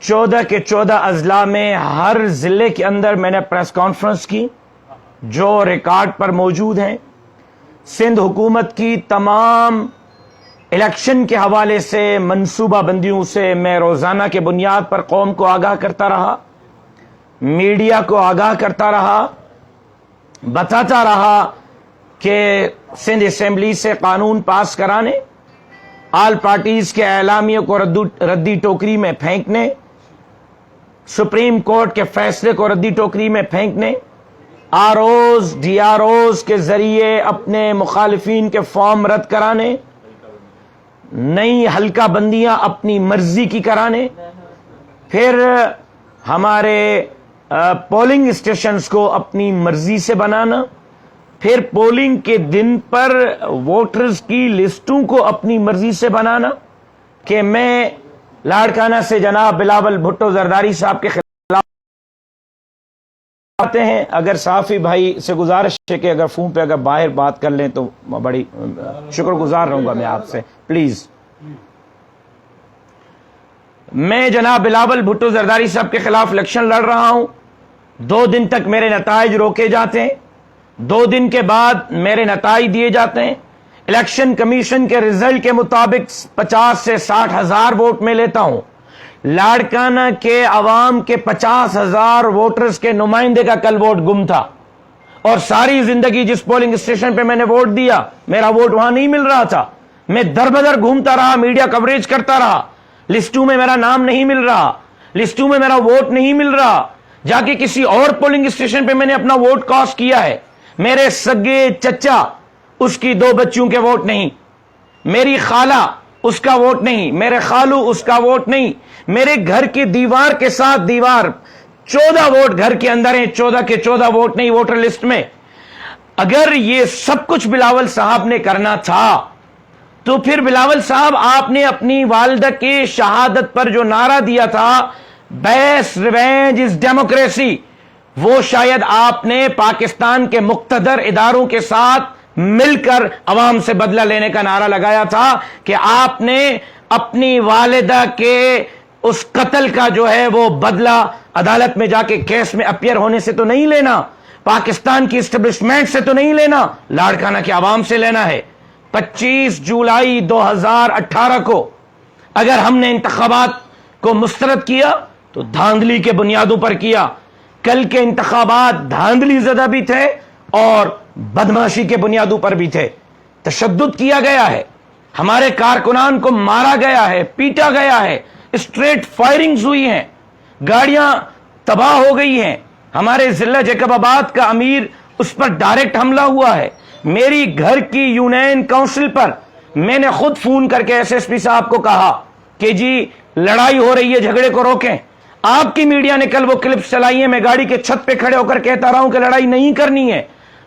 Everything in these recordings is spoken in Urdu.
14 کے 14 اضلاع میں ہر ضلع کے اندر میں نے پریس کانفرنس کی جو ریکارڈ پر موجود ہیں. سندھ حکومت کی تمام الیکشن کے حوالے سے منصوبہ بندیوں سے میں روزانہ کے بنیاد پر قوم کو آگاہ کرتا رہا, میڈیا کو آگاہ کرتا رہا, بتاتا رہا کہ سندھ اسمبلی سے قانون پاس کرانے, آل پارٹیز کے اعلامیوں کو ردی ٹوکری میں پھینکنے, سپریم کورٹ کے فیصلے کو ردی ٹوکری میں پھینکنے, R Os D R Os کے ذریعے اپنے مخالفین کے فارم رد کرانے, نئی حلقہ بندیاں اپنی مرضی کی کرانے, پھر ہمارے پولنگ اسٹیشنز کو اپنی مرضی سے بنانا, پھر پولنگ کے دن پر ووٹرز کی لسٹوں کو اپنی مرضی سے بنانا کہ میں لاڑکانہ سے جناب بلاول بھٹو زرداری صاحب کے خلاف آتے ہیں. اگر صحافی بھائی سے گزارش ہے کہ اگر فون پہ اگر باہر بات کر لیں تو بڑی شکر گزار رہوں گا میں آپ سے, پلیز. میں جناب بلاول بھٹو زرداری صاحب کے خلاف الیکشن لڑ رہا ہوں. 2 دن تک میرے نتائج روکے جاتے ہیں, 2 دن کے بعد میرے نتائج دیے جاتے ہیں. الیکشن کمیشن کے رزلٹ کے مطابق 50 سے 60 ہزار ووٹ میں لیتا ہوں. لاڑکانہ کے عوام کے 50,000 ووٹرز کے نمائندے کا کل ووٹ گم تھا, اور ساری زندگی جس پولنگ اسٹیشن پہ میں نے ووٹ دیا میرا ووٹ وہاں نہیں مل رہا تھا. میں در بدر گھومتا رہا, میڈیا کوریج کرتا رہا, لسٹوں میں میرا نام نہیں مل رہا, لسٹوں میں میرا ووٹ نہیں مل رہا. جا کے کسی اور پولنگ اسٹیشن پہ میں نے اپنا ووٹ کاسٹ کیا ہے. میرے سگے چچا اس کی 2 بچیوں کے ووٹ نہیں, میری خالہ اس کا ووٹ نہیں, میرے خالو اس کا ووٹ نہیں, میرے گھر کی دیوار کے ساتھ دیوار 14 ووٹ گھر کے اندر ہیں, 14 کے 14 ووٹ نہیں ووٹر لسٹ میں. اگر یہ سب کچھ بلاول صاحب نے کرنا تھا تو پھر بلاول صاحب آپ نے اپنی والدہ کی شہادت پر جو نعرہ دیا تھا بیس ریونج از ڈیموکریسی, وہ شاید آپ نے پاکستان کے مقتدر اداروں کے ساتھ مل کر عوام سے بدلہ لینے کا نعرہ لگایا تھا کہ آپ نے اپنی والدہ کے اس قتل کا جو ہے وہ بدلہ عدالت میں جا کے کیس میں اپیئر ہونے سے تو نہیں لینا, پاکستان کی اسٹیبلشمنٹ سے تو نہیں لینا, لاڑکانہ کے عوام سے لینا ہے. 25 جولائی 2018 کو اگر ہم نے انتخابات کو مسترد کیا تو دھاندلی کے بنیادوں پر کیا. کل کے انتخابات دھاندلی زدہ بھی تھے اور بدماشی کے بنیادوں پر بھی تھے. تشدد کیا گیا ہے, ہمارے کارکنان کو مارا گیا ہے, پیٹا گیا ہے, اسٹریٹ فائرنگز ہوئی ہیں, گاڑیاں تباہ ہو گئی ہیں. ہمارے ضلع جیکب آباد کا امیر اس پر ڈائریکٹ حملہ ہوا ہے. میری گھر کی یونین کونسل پر میں نے خود فون کر کے ایس ایس پی صاحب کو کہا کہ جی لڑائی ہو رہی ہے, جھگڑے کو روکیں. آپ کی میڈیا نے کل وہ کلپس چلائی ہیں, میں گاڑی کے چھت پہ کھڑے ہو کر کہتا رہا ہوں کہ لڑائی نہیں کرنی ہے.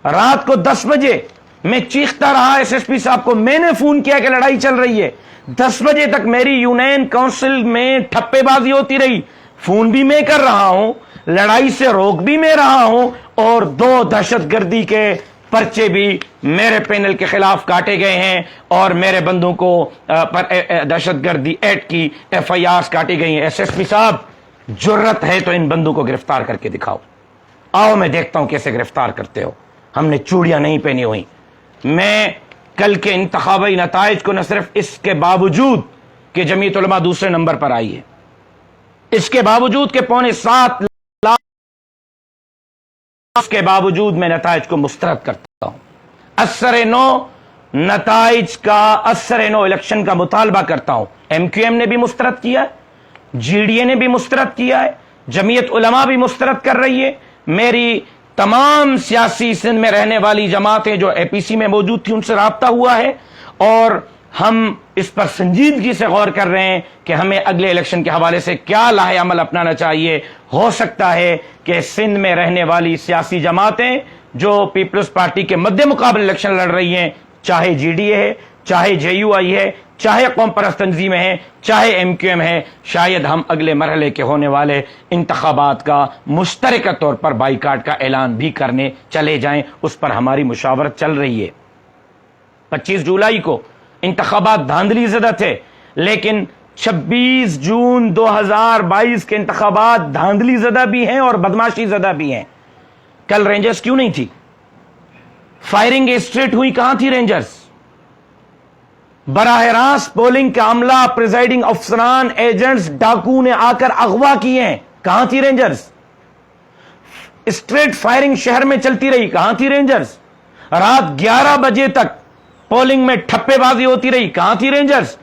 رات کو 10 بجے میں چیختا رہا ایس ایس پی صاحب کو, میں نے فون کیا کہ لڑائی چل رہی ہے. 10 بجے تک میری یونین کونسل میں ٹھپے بازی ہوتی رہی, فون بھی میں کر رہا ہوں, لڑائی سے روک بھی میں رہا ہوں, اور 2 دہشت گردی کے پرچے بھی میرے پینل کے خلاف کاٹے گئے ہیں, اور میرے بندوں کو دہشت گردی ایکٹ کی ایف آئی آر کاٹی گئی ہیں. ایس ایس پی صاحب جرت ہے تو ان بندوں کو گرفتار کر کے دکھاؤ, آؤ میں دیکھتا ہوں کیسے گرفتار کرتے ہو. ہم نے چوڑیاں نہیں پہنی ہوئی. میں کل کے انتخابی نتائج کو نہ صرف اس کے باوجود کہ جمعیت علماء دوسرے نمبر پر آئی ہے, اس کے باوجود کہ 7.25 لاکھ کے باوجود میں نتائج کو مسترد کرتا ہوں. اثر نو نتائج کا, اثر نو الیکشن کا مطالبہ کرتا ہوں. ایم کیو ایم نے بھی مسترد کیا ہے, جی ڈی اے نے بھی مسترد کیا ہے, جمعیت علماء بھی مسترد کر رہی ہے. میری تمام سیاسی سندھ میں رہنے والی جماعتیں جو اے پی سی میں موجود تھی ان سے رابطہ ہوا ہے, اور ہم اس پر سنجیدگی سے غور کر رہے ہیں کہ ہمیں اگلے الیکشن کے حوالے سے کیا لاہ عمل اپنانا چاہیے. ہو سکتا ہے کہ سندھ میں رہنے والی سیاسی جماعتیں جو پیپلز پارٹی کے مد مقابل الیکشن لڑ رہی ہیں, چاہے جی ڈی اے ہے, چاہے جے یو آئی ہے, چاہے قوم پرست تنظیمیں ہیں, چاہے ایم کیو ایم ہے, شاید ہم اگلے مرحلے کے ہونے والے انتخابات کا مشترکہ طور پر بائیکاٹ کا اعلان بھی کرنے چلے جائیں. اس پر ہماری مشاورت چل رہی ہے. 25 جولائی کو انتخابات دھاندلی زدہ تھے, لیکن 26 جون 2022 کے انتخابات دھاندلی زدہ بھی ہیں اور بدماشی زدہ بھی ہیں. کل رینجرز کیوں نہیں تھی؟ فائرنگ اسٹریٹ ہوئی، کہاں تھی رینجرز؟ براہ راست پولنگ کا عملہ، پریزائڈنگ افسران، ایجنٹس، ڈاکو نے آ کر اغوا کیے ہیں، کہاں تھی رینجرز؟ اسٹریٹ فائرنگ شہر میں چلتی رہی، کہاں تھی رینجرز؟ رات 11 بجے تک پولنگ میں ٹھپے بازی ہوتی رہی، کہاں تھی رینجرز؟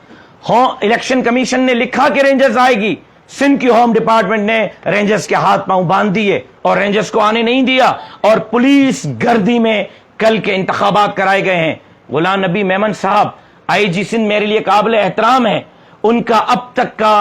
الیکشن کمیشن نے لکھا کہ رینجرز آئے گی، سندھ کی ہوم ڈپارٹمنٹ نے رینجرز کے ہاتھ پاؤں باندھ دیے اور رینجرز کو آنے نہیں دیا، اور پولیس گردی میں کل کے انتخابات کرائے گئے ہیں. غلام نبی میمن صاحب آئی جی سندھ میرے لیے قابل احترام ہے، ان کا اب تک کا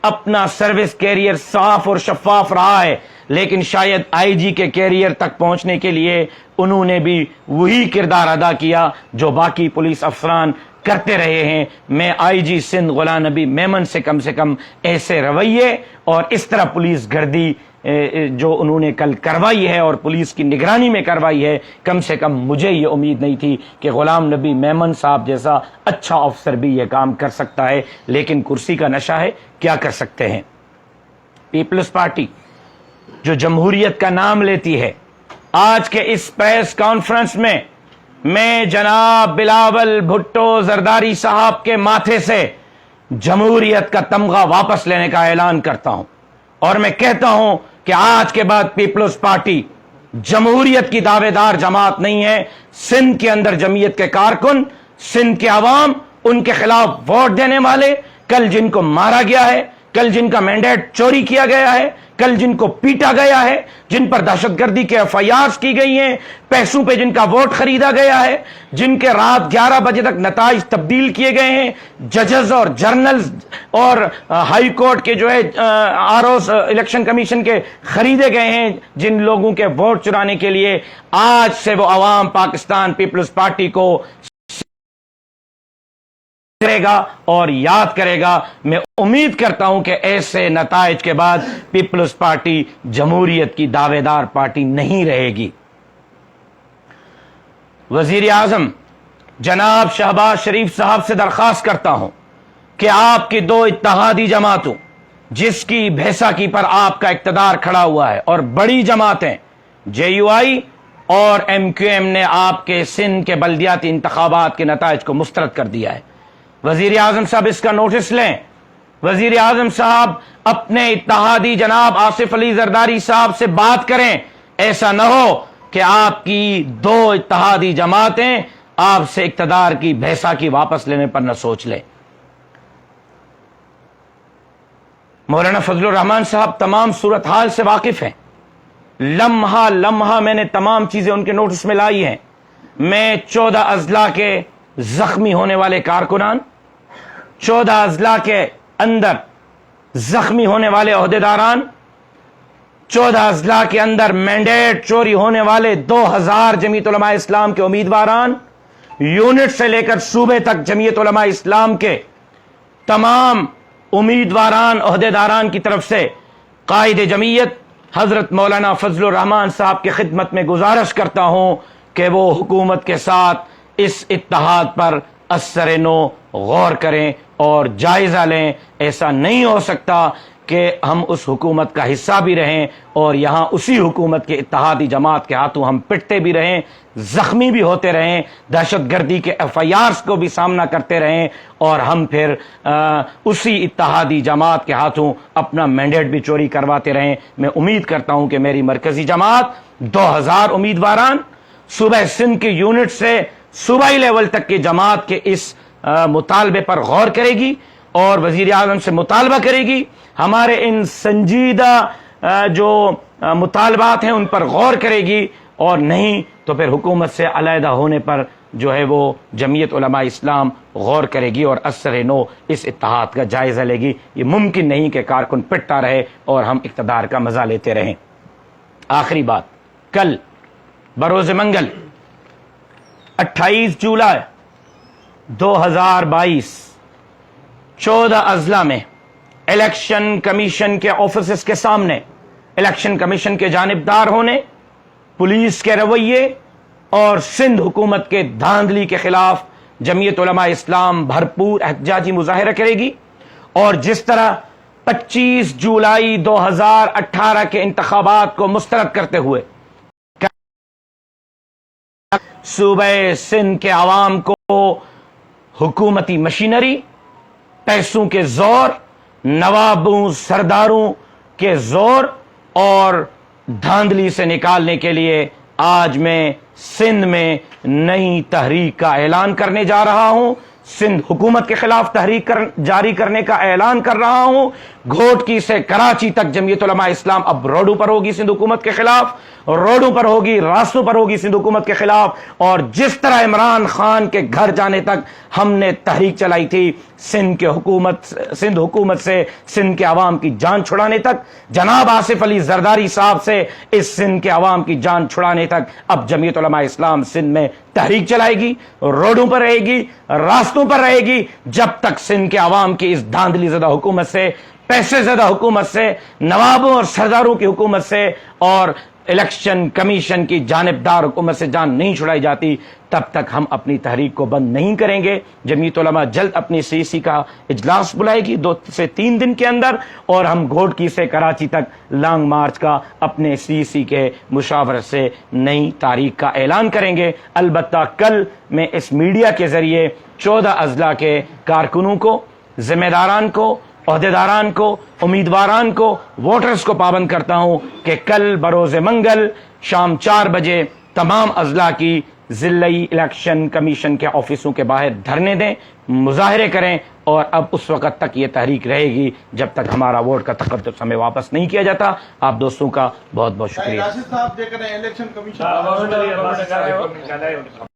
اپنا سروس کیریئر صاف اور شفاف رہا ہے، لیکن شاید آئی جی کے کیریئر تک پہنچنے کے لیے انہوں نے بھی وہی کردار ادا کیا جو باقی پولیس افسران کرتے رہے ہیں. میں آئی جی سندھ غلام نبی میمن سے کم ایسے رویے اور اس طرح پولیس گردی جو انہوں نے کل کروائی ہے اور پولیس کی نگرانی میں کروائی ہے، کم سے کم مجھے یہ امید نہیں تھی کہ غلام نبی میمن صاحب جیسا اچھا افسر بھی یہ کام کر سکتا ہے، لیکن کرسی کا نشہ ہے، کیا کر سکتے ہیں. پیپلز پارٹی جو جمہوریت کا نام لیتی ہے، آج کے اس پریس کانفرنس میں جناب بلاول بھٹو زرداری صاحب کے ماتھے سے جمہوریت کا تمغہ واپس لینے کا اعلان کرتا ہوں، اور میں کہتا ہوں کہ آج کے بعد پیپلز پارٹی جمہوریت کی دعوے دار جماعت نہیں ہے. سندھ کے اندر جمعیت کے کارکن، سندھ کے عوام، ان کے خلاف ووٹ دینے والے، کل جن کو مارا گیا ہے، کل جن کا مینڈیٹ چوری کیا گیا ہے، کل جن کو پیٹا گیا ہے، جن پر دہشت گردی کے ایف آئی آرز کی گئی ہیں، پیسوں پہ جن کا ووٹ خریدا گیا ہے، جن کے رات 11 بجے تک نتائج تبدیل کیے گئے ہیں، ججز اور جرنلز اور ہائی کورٹ کے جو ہے آر اوز الیکشن کمیشن کے خریدے گئے ہیں جن لوگوں کے ووٹ چرانے کے لیے، آج سے وہ عوام پاکستان پیپلز پارٹی کو کرے گا اور یاد کرے گا. میں امید کرتا ہوں کہ ایسے نتائج کے بعد پیپلز پارٹی جمہوریت کی دعوے دار پارٹی نہیں رہے گی. وزیر اعظم جناب شہباز شریف صاحب سے درخواست کرتا ہوں کہ آپ کی دو اتحادی جماعتوں جس کی بھیساکی پر آپ کا اقتدار کھڑا ہوا ہے اور بڑی جماعتیں جے یو آئی اور ایم کیو ایم نے آپ کے سندھ کے بلدیاتی انتخابات کے نتائج کو مسترد کر دیا ہے. وزیر اعظم صاحب اس کا نوٹس لیں. وزیر اعظم صاحب اپنے اتحادی جناب آصف علی زرداری صاحب سے بات کریں. ایسا نہ ہو کہ آپ کی دو اتحادی جماعتیں آپ سے اقتدار کی بھیساکی واپس لینے پر نہ سوچ لیں. مولانا فضل الرحمان صاحب تمام صورتحال سے واقف ہیں، لمحہ لمحہ میں نے تمام چیزیں ان کے نوٹس میں لائی ہیں. میں 14 اضلاع کے زخمی ہونے والے کارکنان، 14 اضلاع کے اندر زخمی ہونے والے عہدیداران، 14 اضلاع کے اندر مینڈیٹ چوری ہونے والے 2000 جمعیت علماء اسلام کے امیدواران، یونٹ سے لے کر صوبے تک جمعیت علماء اسلام کے تمام امیدواران عہدیداران کی طرف سے قائد جمعیت حضرت مولانا فضل الرحمان صاحب کی خدمت میں گزارش کرتا ہوں کہ وہ حکومت کے ساتھ اس اتحاد پر اثر نو غور کریں اور جائزہ لیں. ایسا نہیں ہو سکتا کہ ہم اس حکومت کا حصہ بھی رہیں اور یہاں اسی حکومت کے اتحادی جماعت کے ہاتھوں ہم پٹتے بھی رہیں، زخمی بھی ہوتے رہیں، دہشت گردی کے ایف آئی آرز کو بھی سامنا کرتے رہیں، اور ہم پھر اسی اتحادی جماعت کے ہاتھوں اپنا مینڈیٹ بھی چوری کرواتے رہیں. میں امید کرتا ہوں کہ میری مرکزی جماعت 2000 امیدواران صوبہ سندھ کے یونٹ سے صوبائی لیول تک کی جماعت کے اس مطالبے پر غور کرے گی اور وزیر اعظم سے مطالبہ کرے گی. ہمارے ان سنجیدہ جو مطالبات ہیں ان پر غور کرے گی، اور نہیں تو پھر حکومت سے علیحدہ ہونے پر جو ہے وہ جمعیت علماء اسلام غور کرے گی اور اثر نو اس اتحاد کا جائزہ لے گی. یہ ممکن نہیں کہ کارکن پٹتا رہے اور ہم اقتدار کا مزہ لیتے رہیں. آخری بات، کل بروز منگل 28 جولائی 2022 14 اضلاع میں الیکشن کمیشن کے آفیسز کے سامنے الیکشن کمیشن کے جانبدار ہونے، پولیس کے رویے اور سندھ حکومت کے دھاندلی کے خلاف جمعیت علماء اسلام بھرپور احتجاجی مظاہرہ کرے گی. اور جس طرح 25 جولائی 2018 کے انتخابات کو مسترد کرتے ہوئے صوبہ سندھ کے عوام کو حکومتی مشینری، پیسوں کے زور، نوابوں سرداروں کے زور اور دھاندلی سے نکالنے کے لیے آج میں سندھ میں نئی تحریک کا اعلان کرنے جا رہا ہوں۔ سندھ حکومت کے خلاف تحریک جاری کرنے کا اعلان کر رہا ہوں۔ گھوٹکی سے کراچی تک جمعیت علماء اسلام اب روڈوں پر ہوگی سندھ حکومت کے خلاف، روڈوں پر ہوگی، راستوں پر ہوگی سندھ حکومت کے خلاف۔ اور جس طرح عمران خان کے گھر جانے تک ہم نے تحریک چلائی تھی سندھ حکومت سے سندھ کے عوام کی جان چھڑانے تک، جناب آصف علی زرداری صاحب سے اس سندھ کے عوام کی جان چھڑانے تک، اب جمعیت علماء اسلام سندھ میں تحریک چلائے گی، روڈوں پر رہے گی، راستوں پر رہے گی، جب تک سندھ کے عوام کی اس دھاندلی زدہ حکومت سے، پیسے زدہ حکومت سے، نوابوں اور سرداروں کی حکومت سے اور الیکشن کمیشن کی جانبدار حکومت سے جان نہیں چھڑائی جاتی، تب تک ہم اپنی تحریک کو بند نہیں کریں گے۔ جمعیت علماء جلد اپنی CEC کا اجلاس بلائے گی 2 سے 3 دن کے اندر، اور ہم گھوٹکی سے کراچی تک لانگ مارچ کا اپنے CEC کے مشاورت سے نئی تاریخ کا اعلان کریں گے۔ البتہ کل میں اس میڈیا کے ذریعے 14 اضلاع کے کارکنوں کو، ذمہ داران کو، عہدیداران کو، امیدواران کو، ووٹرز کو پابند کرتا ہوں کہ کل بروز منگل شام 4 بجے تمام اضلاع کی ضلعی الیکشن کمیشن کے آفسوں کے باہر دھرنے دیں، مظاہرے کریں، اور اب اس وقت تک یہ تحریک رہے گی جب تک ہمارا ووٹ کا تقدس ہمیں واپس نہیں کیا جاتا۔ آپ دوستوں کا بہت بہت شکریہ۔